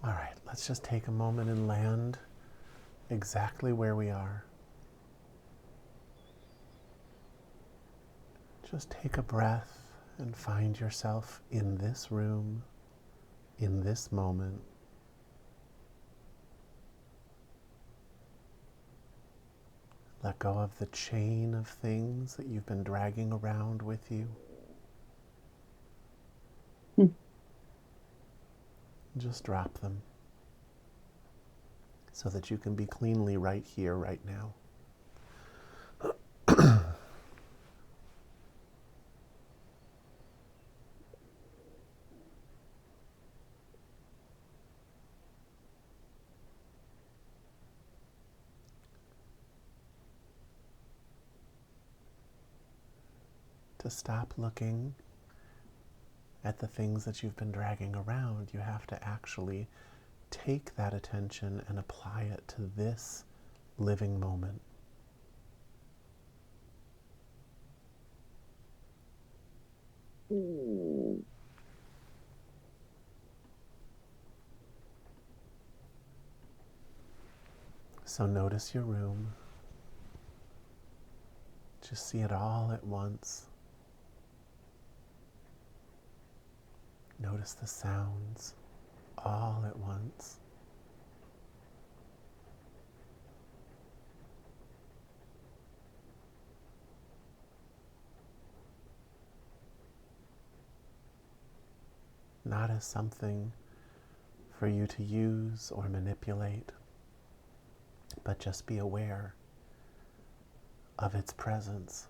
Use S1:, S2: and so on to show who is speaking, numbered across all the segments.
S1: All right, let's just take a moment and land exactly where we are. Just take a breath and find yourself in this room, in this moment. Let go of the chain of things that you've been dragging around with you. Just drop them so that you can be cleanly right here, right now. To stop looking at the things that you've been dragging around, you have to actually take that attention and apply it to this living moment. So notice your room. Just see it all at once. Notice the sounds all at once. Not as something for you to use or manipulate, but just be aware of its presence.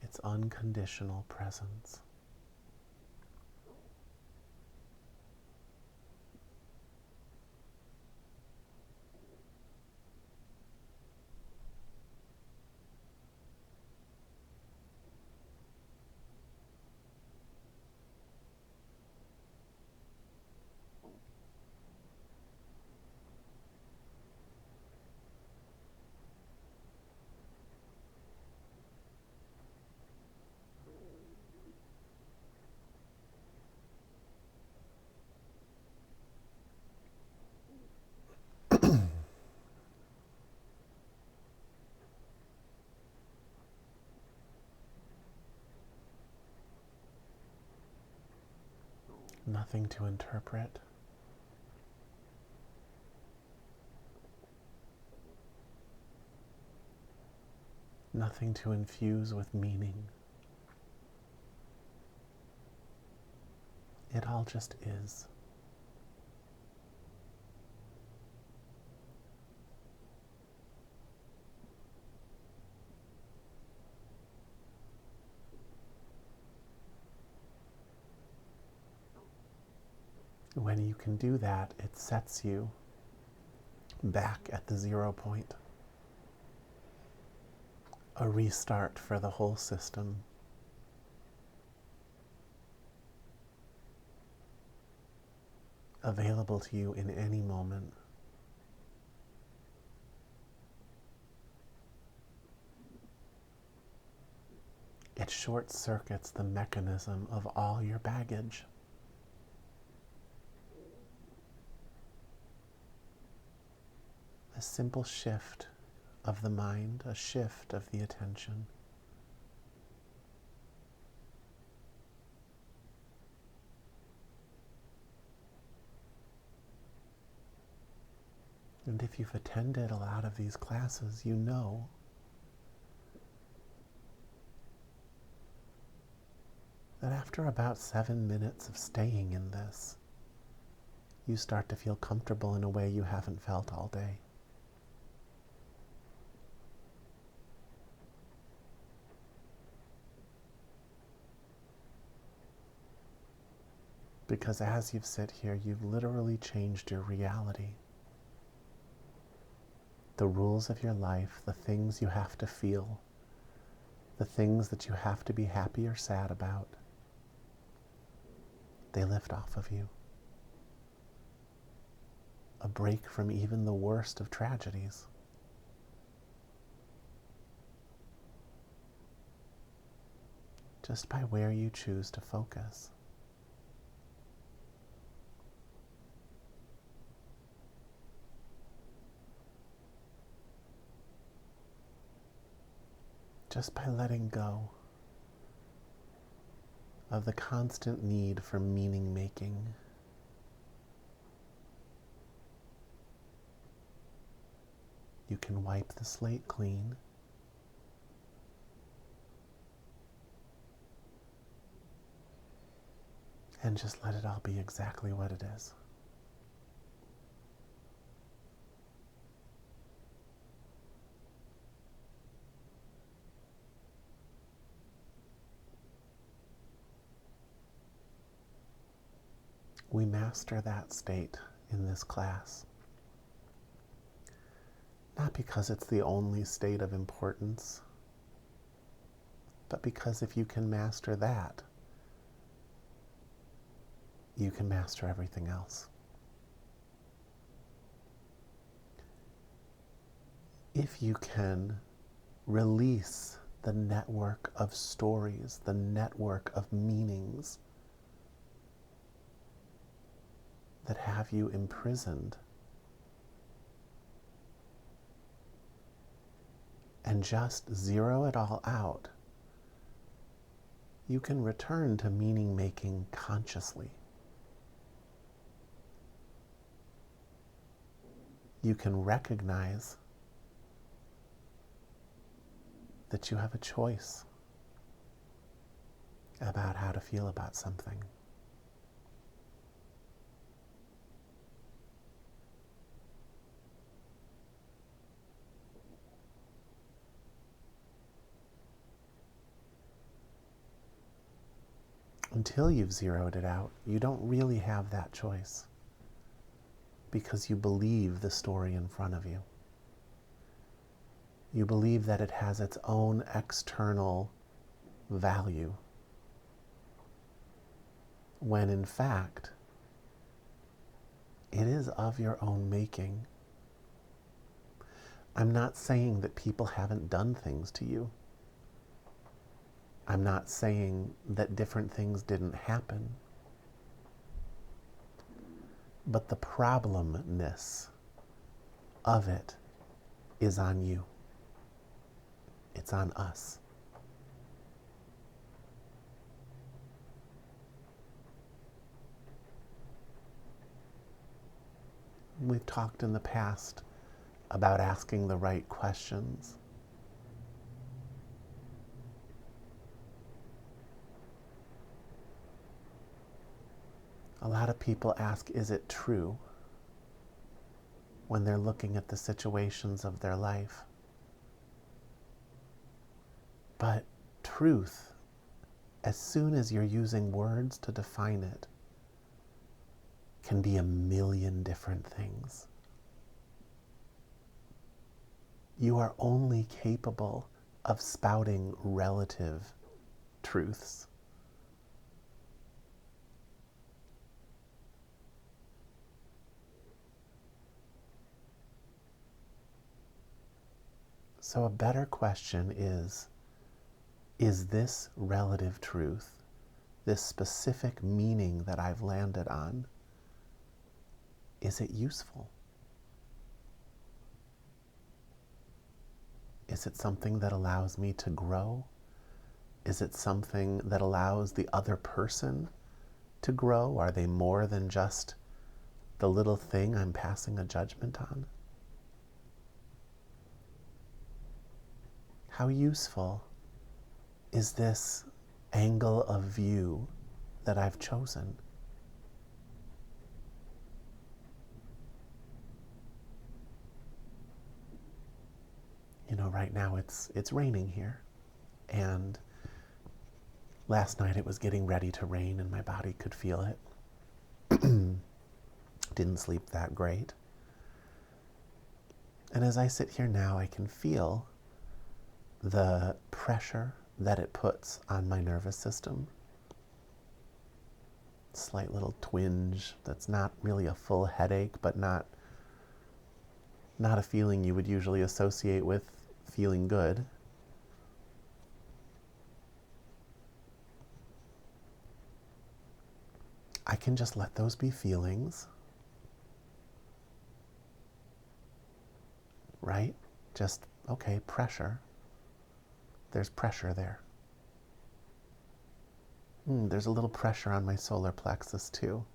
S1: Its unconditional presence. Nothing to interpret. Nothing to infuse with meaning. It all just is. When you can do that, it sets you back at the 0 point. A restart for the whole system. Available to you in any moment. It short circuits the mechanism of all your baggage. A simple shift of the mind, a shift of the attention. And if you've attended a lot of these classes, you know that after about 7 minutes of staying in this, you start to feel comfortable in a way you haven't felt all day. Because as you've sit here, you've literally changed your reality. The rules of your life, the things you have to feel, the things that you have to be happy or sad about, they lift off of you. A break from even the worst of tragedies. just by where you choose to focus. Just by letting go of the constant need for meaning making. You can wipe the slate clean and just let it all be exactly what it is. We master that state in this class, not because it's the only state of importance, but because if you can master that, you can master everything else. If you can release the network of stories, the network of meanings that have you imprisoned, and just zero it all out, you can return to meaning making consciously. You can recognize that you have a choice about how to feel about something. Until you've zeroed it out, you don't really have that choice, because you believe the story in front of you. You believe that it has its own external value, when in fact, it is of your own making. I'm not saying that people haven't done things to you. I'm not saying that different things didn't happen. But the problemness of it is on you. It's on us. We've talked in the past about asking the right questions. A lot of people ask, is it true? When they're looking at the situations of their life. But truth, as soon as you're using words to define it, can be a million different things. You are only capable of spouting relative truths. So a better question is this relative truth, this specific meaning that I've landed on, is it useful? Is it something that allows me to grow? Is it something that allows the other person to grow? Are they more than just the little thing I'm passing a judgment on? How useful is this angle of view that I've chosen? You know, right now it's raining here, and last night it was getting ready to rain and my body could feel it. Didn't sleep that great. And as I sit here now, I can feel the pressure that it puts on my nervous system. Slight little twinge that's not really a full headache, but not a feeling you would usually associate with feeling good. I can just let those be feelings, right? Just, okay, pressure. There's pressure there. There's a little pressure on my solar plexus too.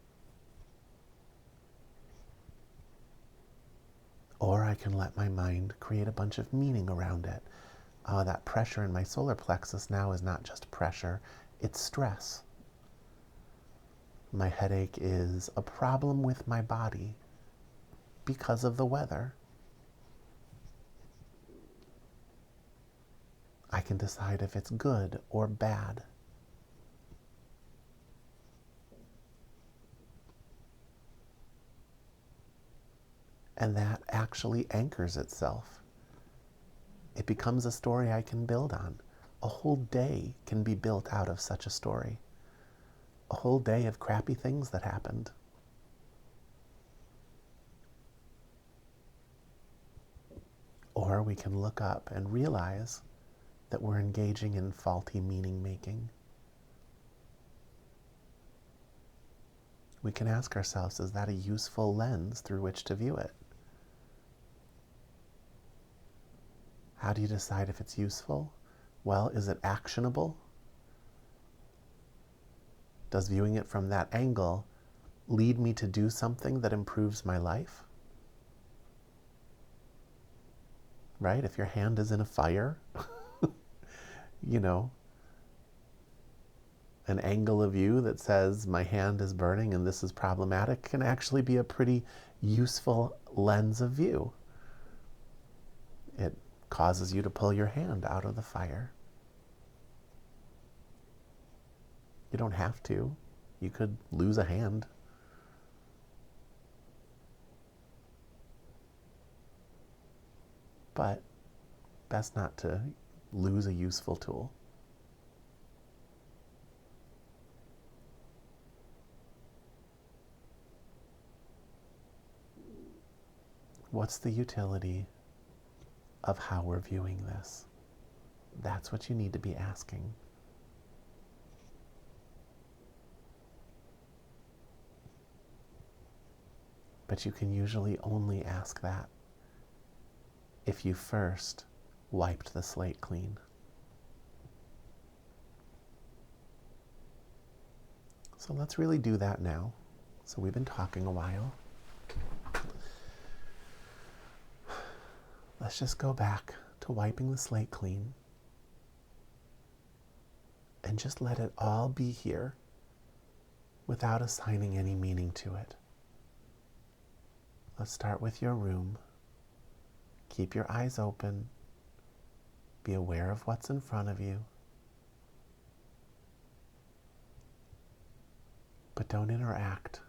S1: Or I can let my mind create a bunch of meaning around it. That pressure in my solar plexus now is not just pressure, it's stress. My headache is a problem with my body because of the weather. I can decide if it's good or bad. And that actually anchors itself. It becomes a story I can build on. A whole day can be built out of such a story. A whole day of crappy things that happened. Or we can look up and realize that we're engaging in faulty meaning making. We can ask ourselves, is that a useful lens through which to view it? How do you decide if it's useful? Well, is it actionable? Does viewing it from that angle lead me to do something that improves my life? Right? If your hand is in a fire, you know, an angle of view that says my hand is burning and this is problematic can actually be a pretty useful lens of view. It causes you to pull your hand out of the fire. You don't have to. You could lose a hand. But best not to lose a useful tool. What's the utility of how we're viewing this? That's what you need to be asking. But you can usually only ask that if you first wiped the slate clean. So let's really do that now. So we've been talking a while. Let's just go back to wiping the slate clean and just let it all be here without assigning any meaning to it. Let's start with your room. Keep your eyes open. Be aware of what's in front of you. But don't interact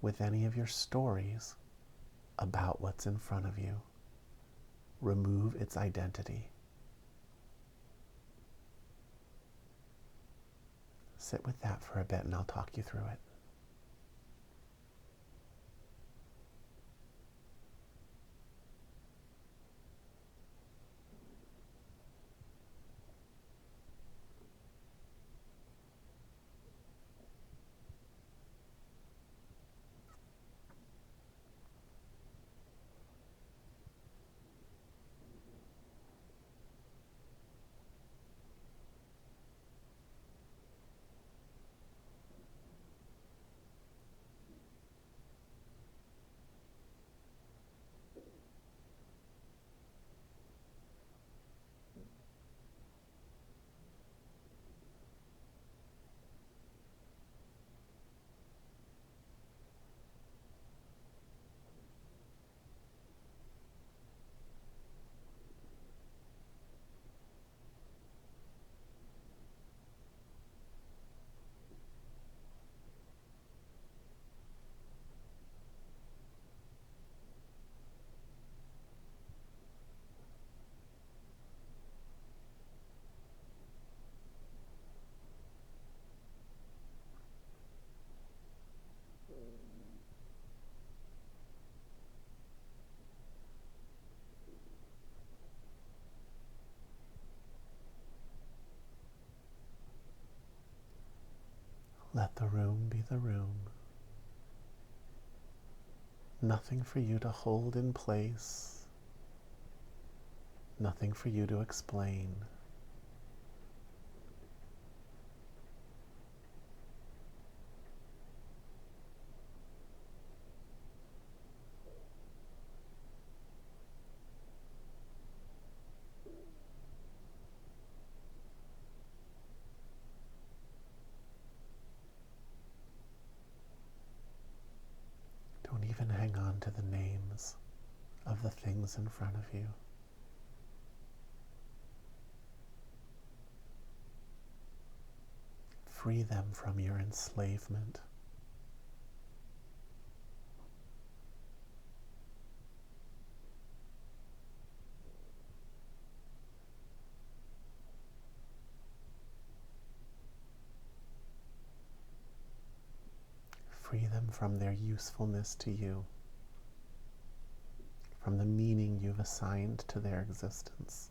S1: with any of your stories about what's in front of you. Remove its identity. Sit with that for a bit and I'll talk you through it. Let the room be the room. Nothing for you to hold in place. Nothing for you to explain. Don't even hang on to the names of the things in front of you. Free them from your enslavement. Free them from their usefulness to you, from the meaning you've assigned to their existence.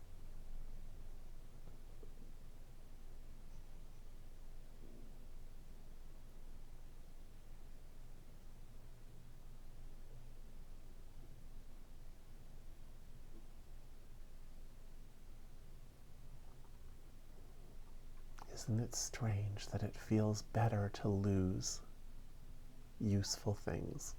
S1: Isn't it strange that it feels better to lose useful things?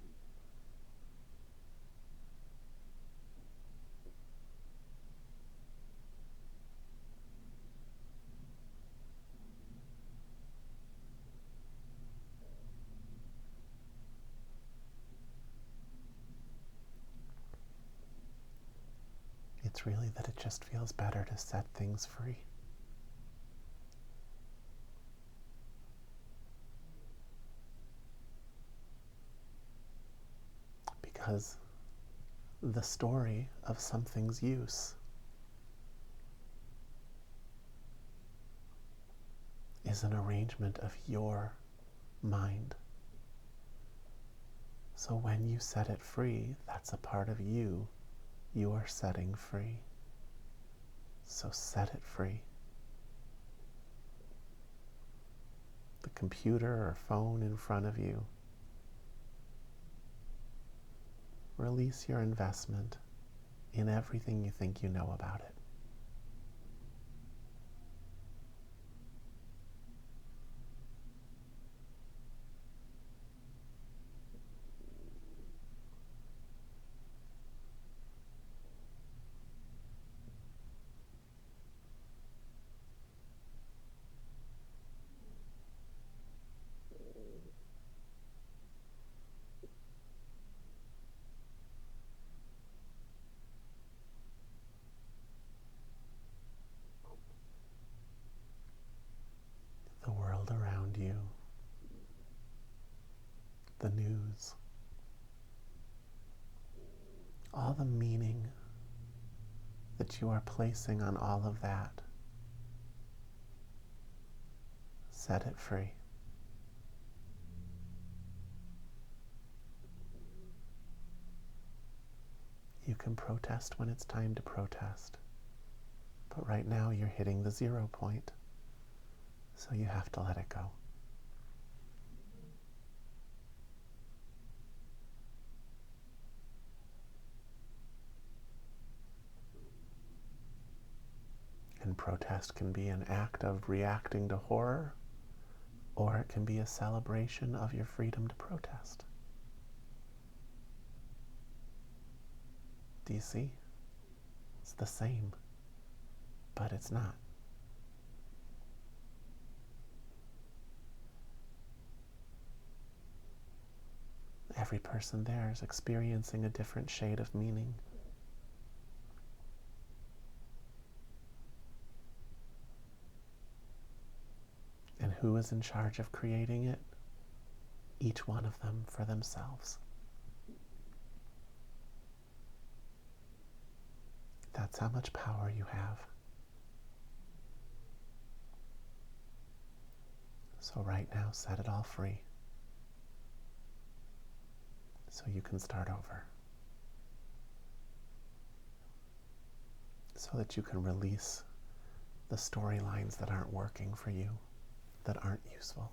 S1: It's really that it just feels better to set things free. Because the story of something's use is an arrangement of your mind. So when you set it free, that's a part of you are setting free. So set it free. The computer or phone in front of you, release your investment in everything you think you know about it. The world around you, the news, all the meaning that you are placing on all of that, set it free. You can protest when it's time to protest, but right now you're hitting the 0 point, so you have to let it go. And protest can be an act of reacting to horror, or it can be a celebration of your freedom to protest. Do you see? It's the same, but it's not. Every person there is experiencing a different shade of meaning. And who is in charge of creating it? Each one of them for themselves. That's how much power you have. So right now, set it all free, so you can start over. So that you can release the storylines that aren't working for you, that aren't useful.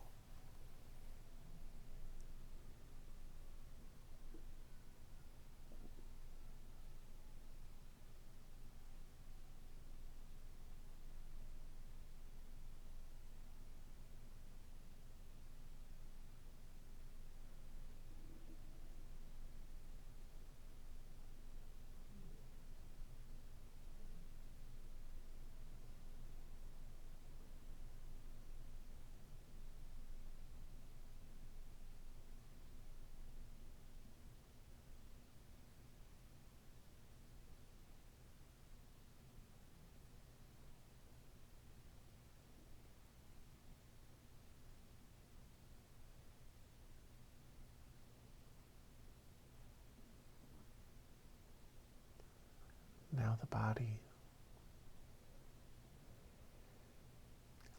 S1: Allow the body.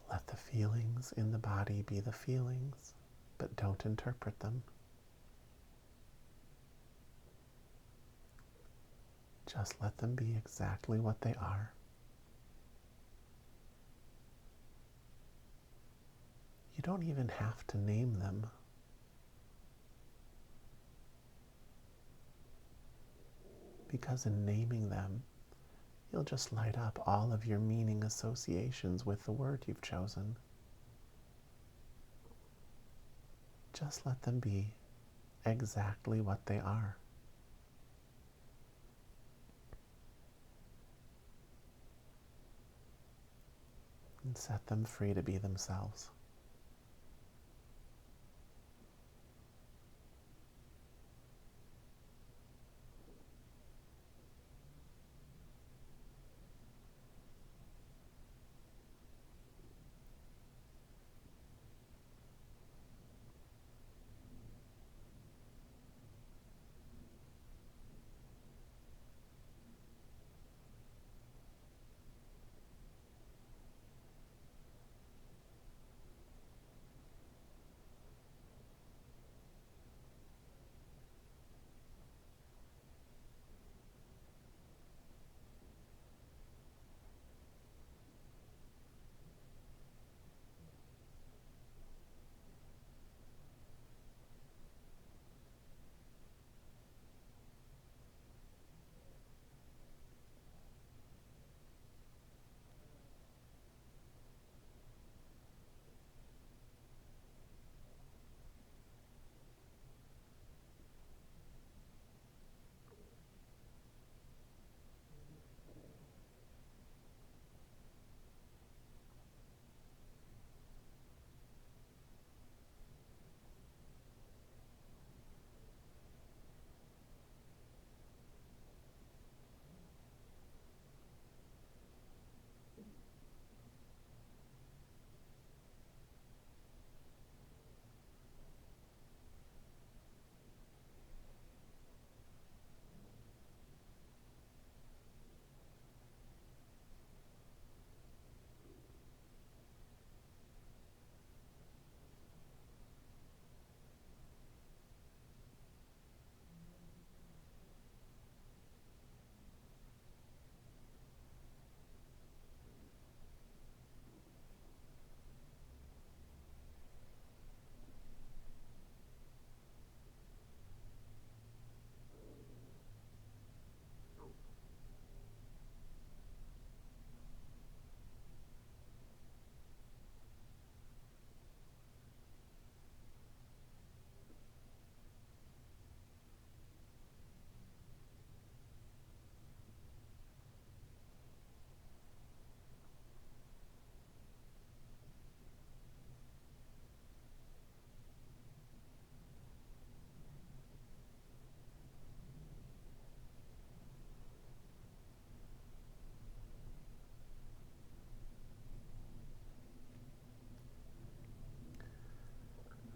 S1: Let the feelings in the body be the feelings, but don't interpret them. Just let them be exactly what they are. You don't even have to name them. Because in naming them, you'll just light up all of your meaning associations with the word you've chosen. Just let them be exactly what they are. And set them free to be themselves.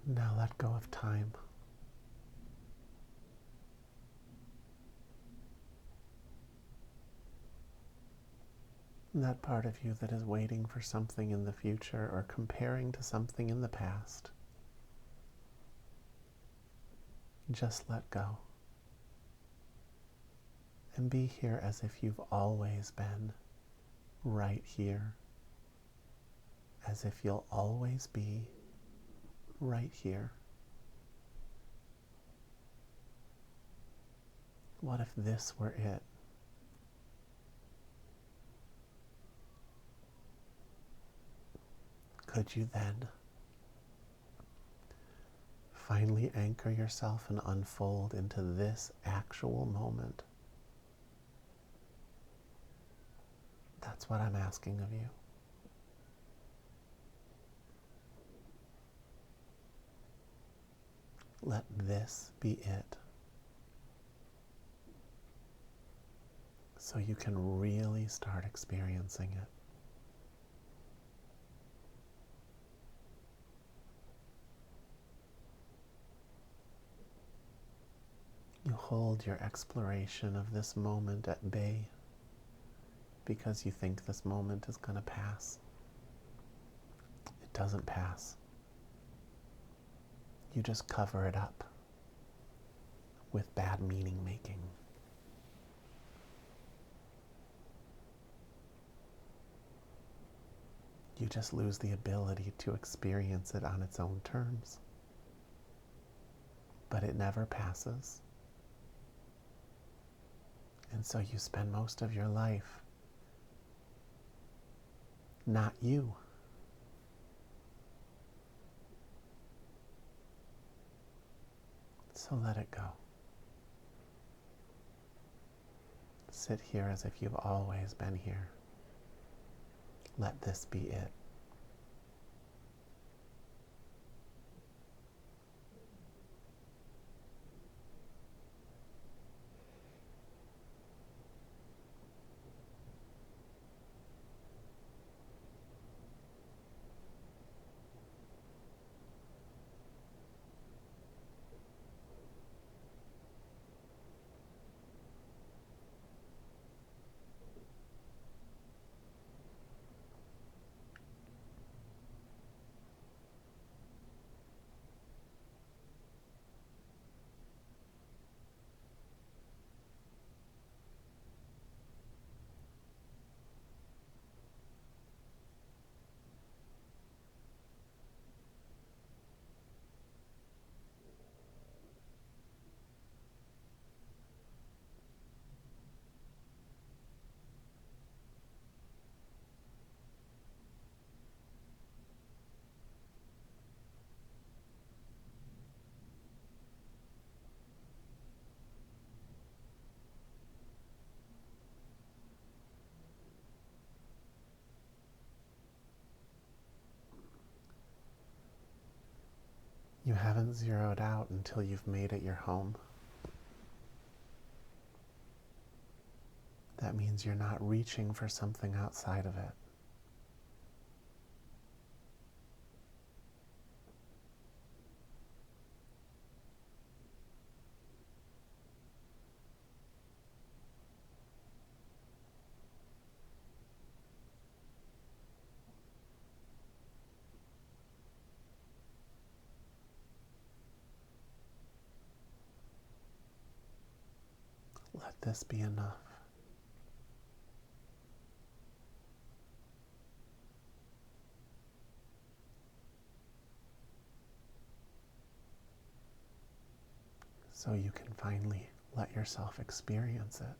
S1: Now let go of time. That part of you that is waiting for something in the future or comparing to something in the past. Just let go. And be here as if you've always been, right here. As if you'll always be right here. What if this were it? Could you then finally anchor yourself and unfold into this actual moment? That's what I'm asking of you. Let this be it. So you can really start experiencing it. You hold your exploration of this moment at bay, because you think this moment is going to pass. It doesn't pass. You just cover it up with bad meaning making. You just lose the ability to experience it on its own terms. But it never passes. And so you spend most of your life not you. So let it go. Sit here as if you've always been here. Let this be it. You haven't zeroed out until you've made it your home. That means you're not reaching for something outside of it. Let this be enough. So you can finally let yourself experience it.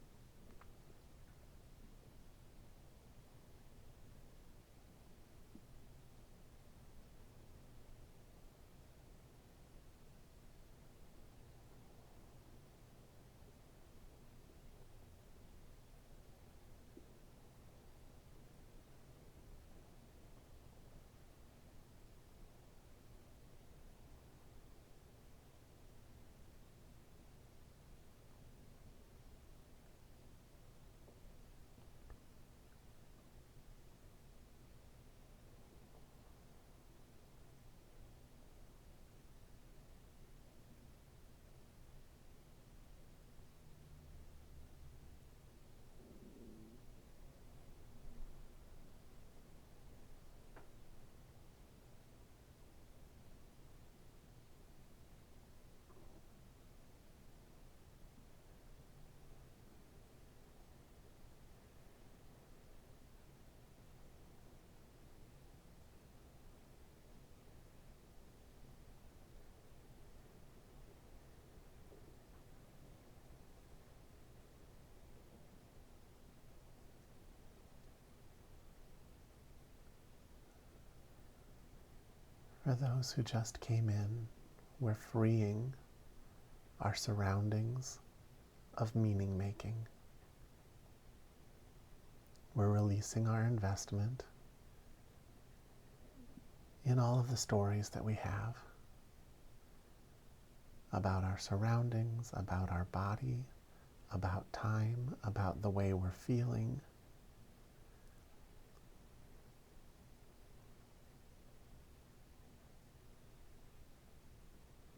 S1: For those who just came in, we're freeing our surroundings of meaning making. We're releasing our investment in all of the stories that we have about our surroundings, about our body, about time, about the way we're feeling.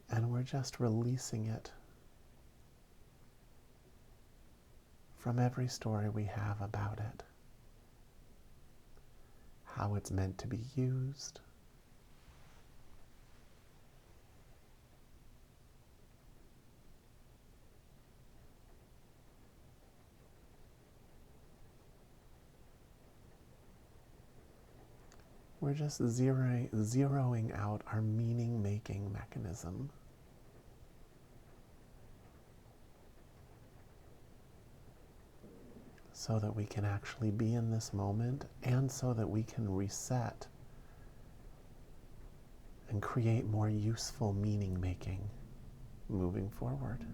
S1: And we're just releasing it from every story we have about it. how it's meant to be used. We're just zeroing out our meaning-making mechanism. So that we can actually be in this moment, and so that we can reset and create more useful meaning-making moving forward.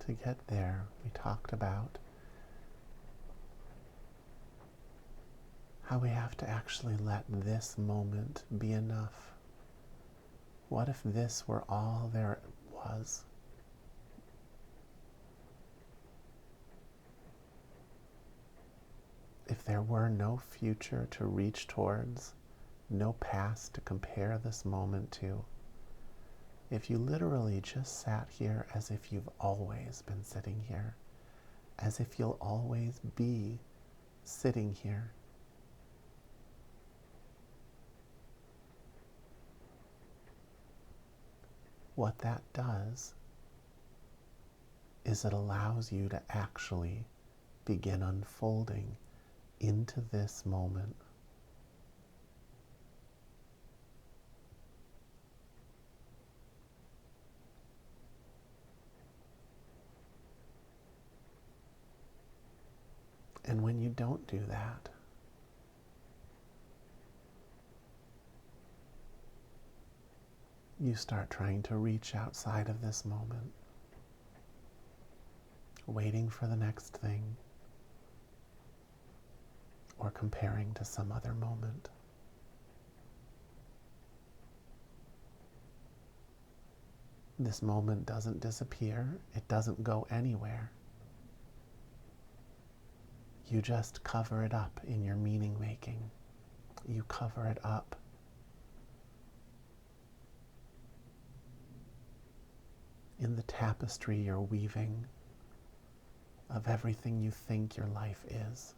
S1: To get there, we talked about how we have to actually let this moment be enough. What if this were all there was? If there were no future to reach towards, no past to compare this moment to, if you literally just sat here as if you've always been sitting here, as if you'll always be sitting here, what that does is it allows you to actually begin unfolding into this moment. And when you don't do that, you start trying to reach outside of this moment, waiting for the next thing, or comparing to some other moment. This moment doesn't disappear, it doesn't go anywhere. You just cover it up in your meaning making. You cover it up. In the tapestry you're weaving of everything you think your life is.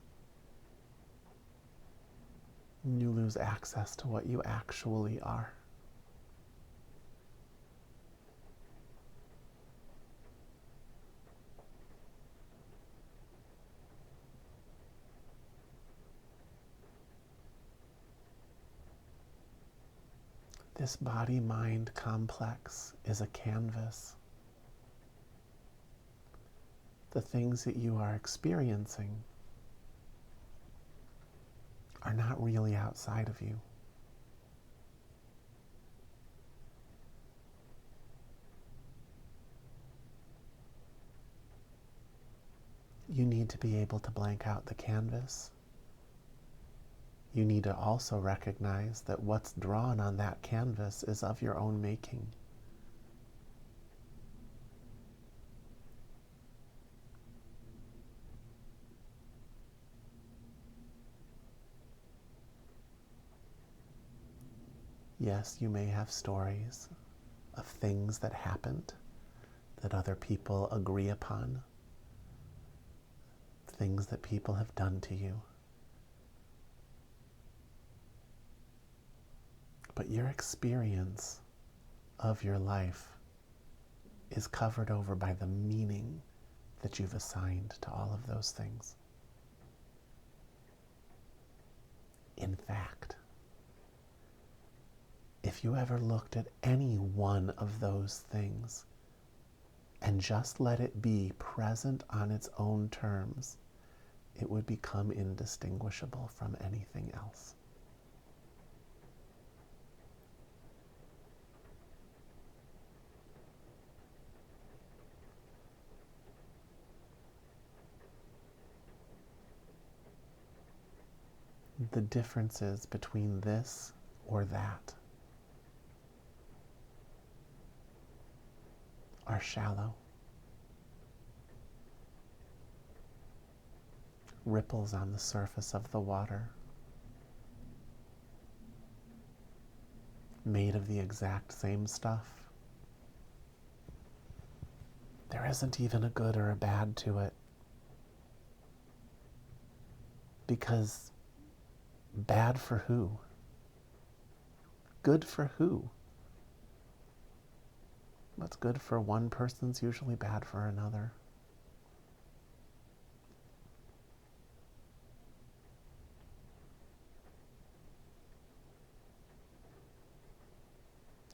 S1: You lose access to what you actually are. This body-mind complex is a canvas. The things that you are experiencing are not really outside of you. You need to be able to blank out the canvas. You need to also recognize that what's drawn on that canvas is of your own making. Yes, you may have stories of things that happened that other people agree upon, things that people have done to you. But your experience of your life is covered over by the meaning that you've assigned to all of those things. In fact, if you ever looked at any one of those things and just let it be present on its own terms, it would become indistinguishable from anything else. the differences between this or that are shallow. Ripples on the surface of the water, made of the exact same stuff. There isn't even a good or a bad to it, because bad for who? Good for who? What's good for one person's usually bad for another.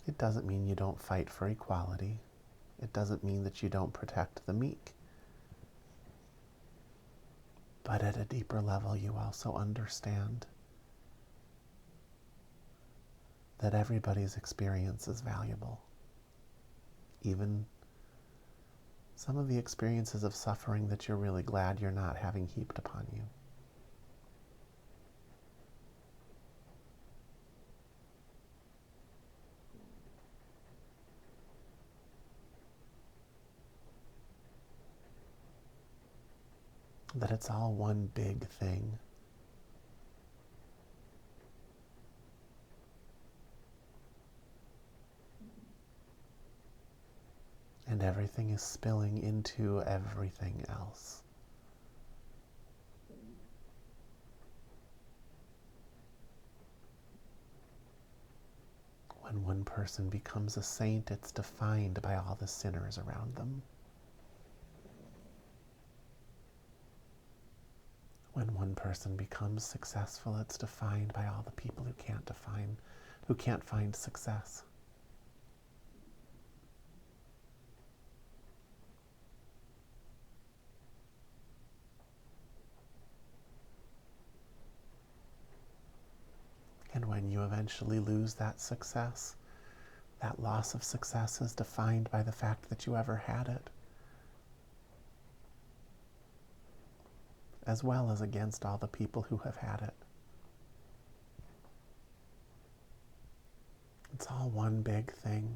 S1: It doesn't mean you don't fight for equality. It doesn't mean that you don't protect the meek. But at a deeper level, you also understand that everybody's experience is valuable. Even some of the experiences of suffering that you're really glad you're not having heaped upon you. That it's all one big thing. And everything is spilling into everything else. When one person becomes a saint, it's defined by all the sinners around them. When one person becomes successful, it's defined by all the people who can't find success. And when you eventually lose that success, that loss of success is defined by the fact that you ever had it, as well as against all the people who have had it. It's all one big thing,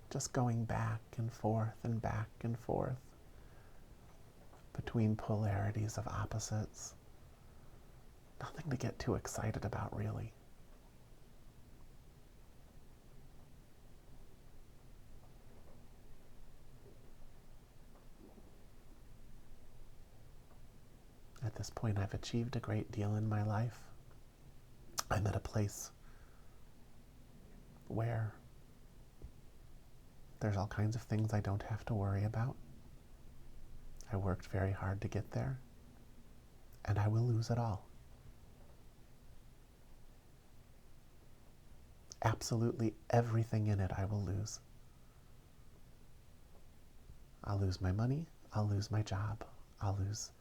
S1: just going back and forth between polarities of opposites. Nothing to get too excited about, really. At this point, I've achieved a great deal in my life. I'm at a place where there's all kinds of things I don't have to worry about. I worked very hard to get there, and I will lose it all. Absolutely everything in it I will lose. I'll lose my money, I'll lose my job, I'll lose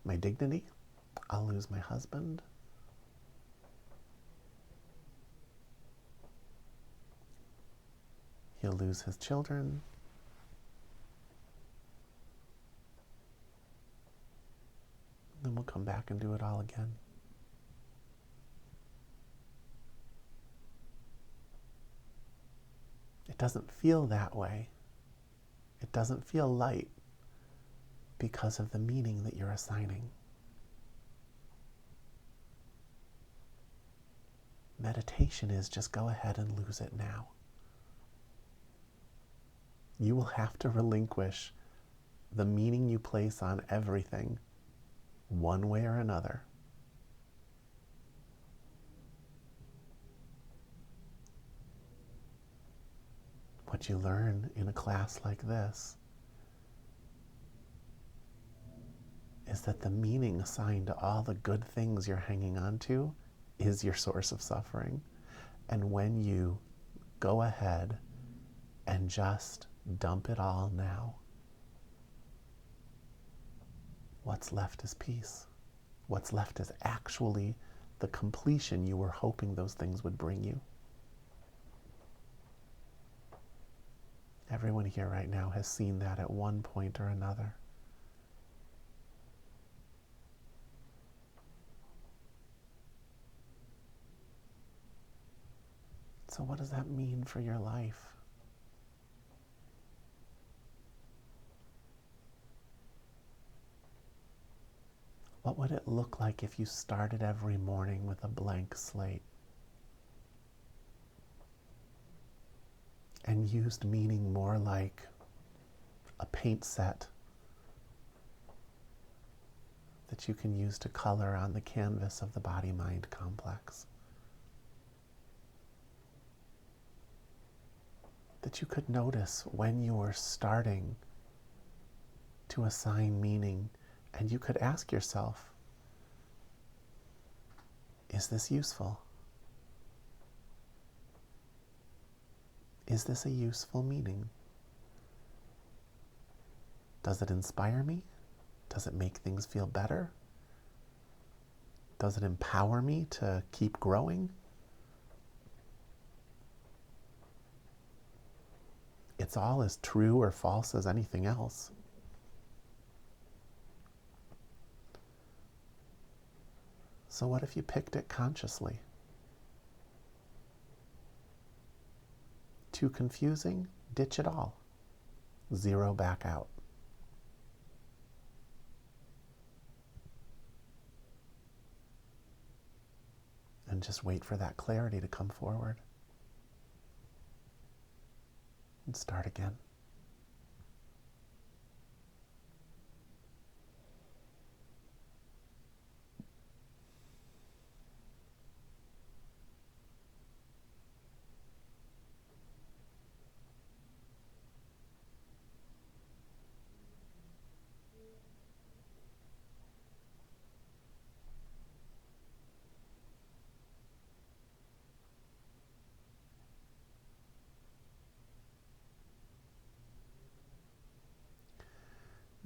S1: my dignity, I'll lose my husband. He'll lose his children. Then we'll come back and do it all again. It doesn't feel that way. It doesn't feel light because of the meaning that you're assigning. Meditation is just go ahead and lose it now. You will have to relinquish the meaning you place on everything, one way or another. What you learn in a class like this is that the meaning assigned to all the good things you're hanging on to is your source of suffering. And when you go ahead and just dump it all now, what's left is peace. What's left is actually the completion you were hoping those things would bring you. Everyone here right now has seen that at one point or another. So what does that mean for your life? What would it look like if you started every morning with a blank slate and used meaning more like a paint set that you can use to color on the canvas of the body-mind complex? That you could notice when you were starting to assign meaning, and you could ask yourself, is this useful? Is this a useful meaning? Does it inspire me? Does it make things feel better? Does it empower me to keep growing? It's all as true or false as anything else. So what if you picked it consciously? Too confusing? Ditch it all. Zero back out. And just wait for that clarity to come forward. And start again.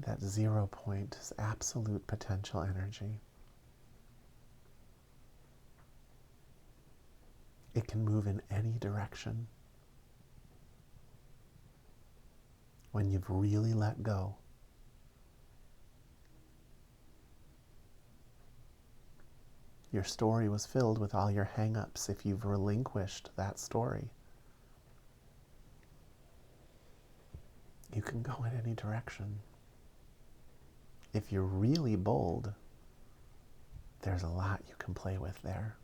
S1: That 0 point is absolute potential energy. It can move in any direction. When you've really let go, your story was filled with all your hang-ups. If you've relinquished that story, you can go in any direction. If you're really bold, there's a lot you can play with there.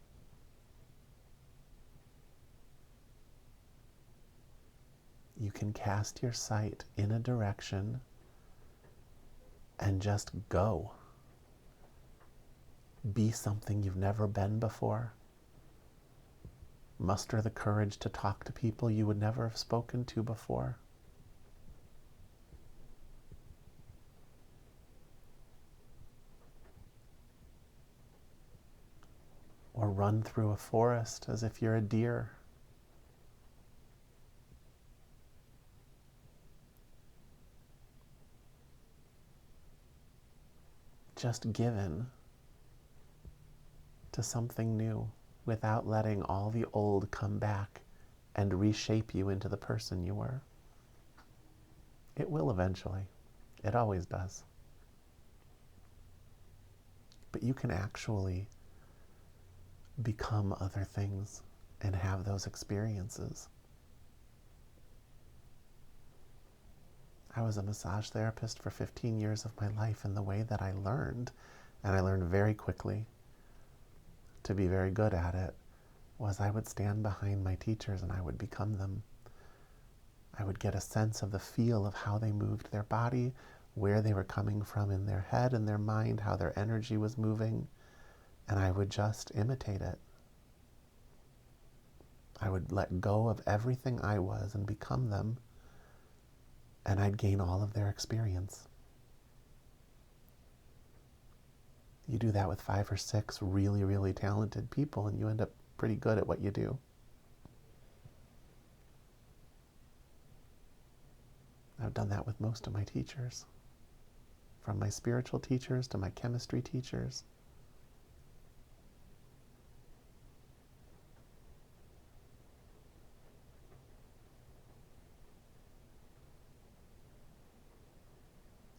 S1: You can cast your sight in a direction and just go. Be something you've never been before. Muster the courage to talk to people you would never have spoken to before. Or run through a forest as if you're a deer. Just given to something new without letting all the old come back and reshape you into the person you were. It will eventually. It always does. But you can actually become other things and have those experiences. I was a massage therapist for 15 years of my life, and the way that I learned, and I learned very quickly to be very good at it, was I would stand behind my teachers and I would become them. I would get a sense of the feel of how they moved their body, where they were coming from in their head and their mind, how their energy was moving, and I would just imitate it. I would let go of everything I was and become them, and I'd gain all of their experience. You do that with 5 or 6 really, really talented people, and you end up pretty good at what you do. I've done that with most of my teachers, from my spiritual teachers to my chemistry teachers.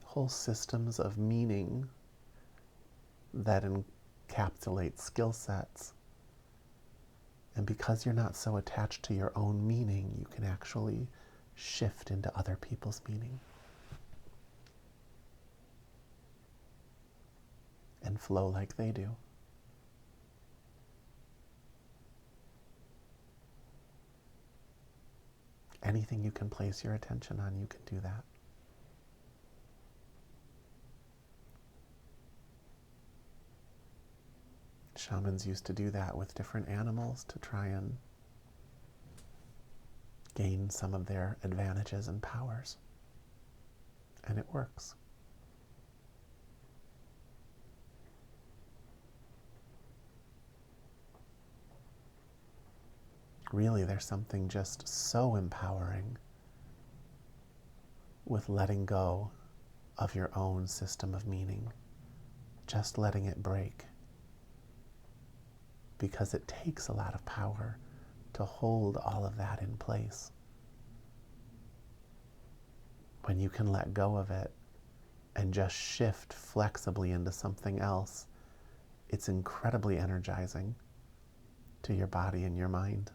S1: Whole systems of meaning that encapsulate skill sets And because you're not so attached to your own meaning, you can actually shift into other people's meaning and flow like they do. Anything you can place your attention on, you can do that. Shamans used to do that with different animals to try and gain some of their advantages and powers. And it works. Really, there's something just so empowering with letting go of your own system of meaning, just letting it break. Because it takes a lot of power to hold all of that in place. When you can let go of it and just shift flexibly into something else, it's incredibly energizing to your body and your mind.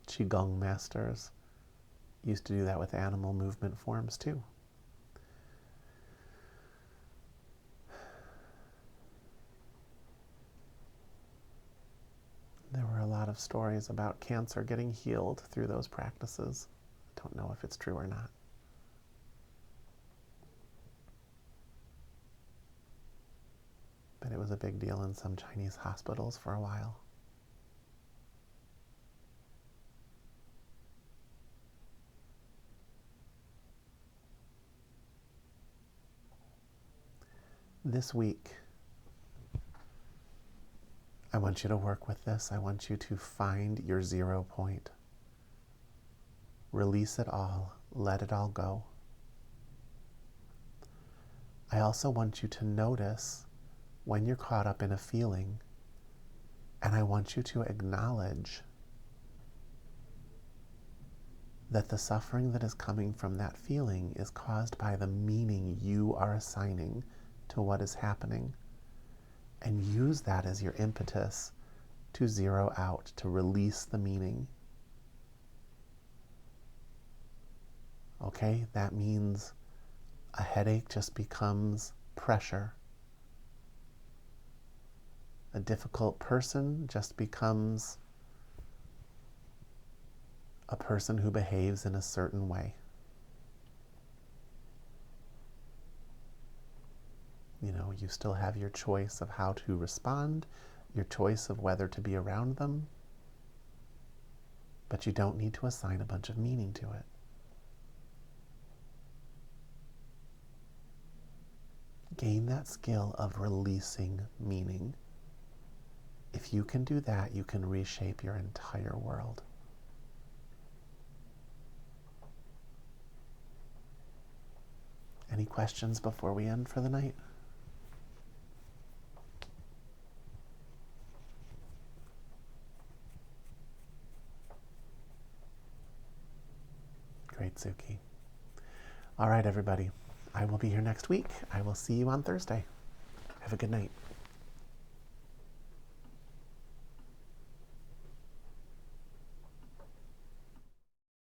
S1: Qigong masters used to do that with animal movement forms too. There were a lot of stories about cancer getting healed through those practices. I don't know if it's true or not. But it was a big deal in some Chinese hospitals for a while. This week, I want you to work with this. I want you to find your 0 point. Release it all. Let it all go. I also want you to notice when you're caught up in a feeling, and I want you to acknowledge that the suffering that is coming from that feeling is caused by the meaning you are assigning to what is happening. And use that as your impetus to zero out, to release the meaning. Okay, that means a headache just becomes pressure. A difficult person just becomes a person who behaves in a certain way. You know, you still have your choice of how to respond, your choice of whether to be around them, but you don't need to assign a bunch of meaning to it. Gain that skill of releasing meaning. If you can do that, you can reshape your entire world. Any questions before we end for the night? Great, Suki. All right, everybody. I will be here next week. I will see you on Thursday. Have a good night.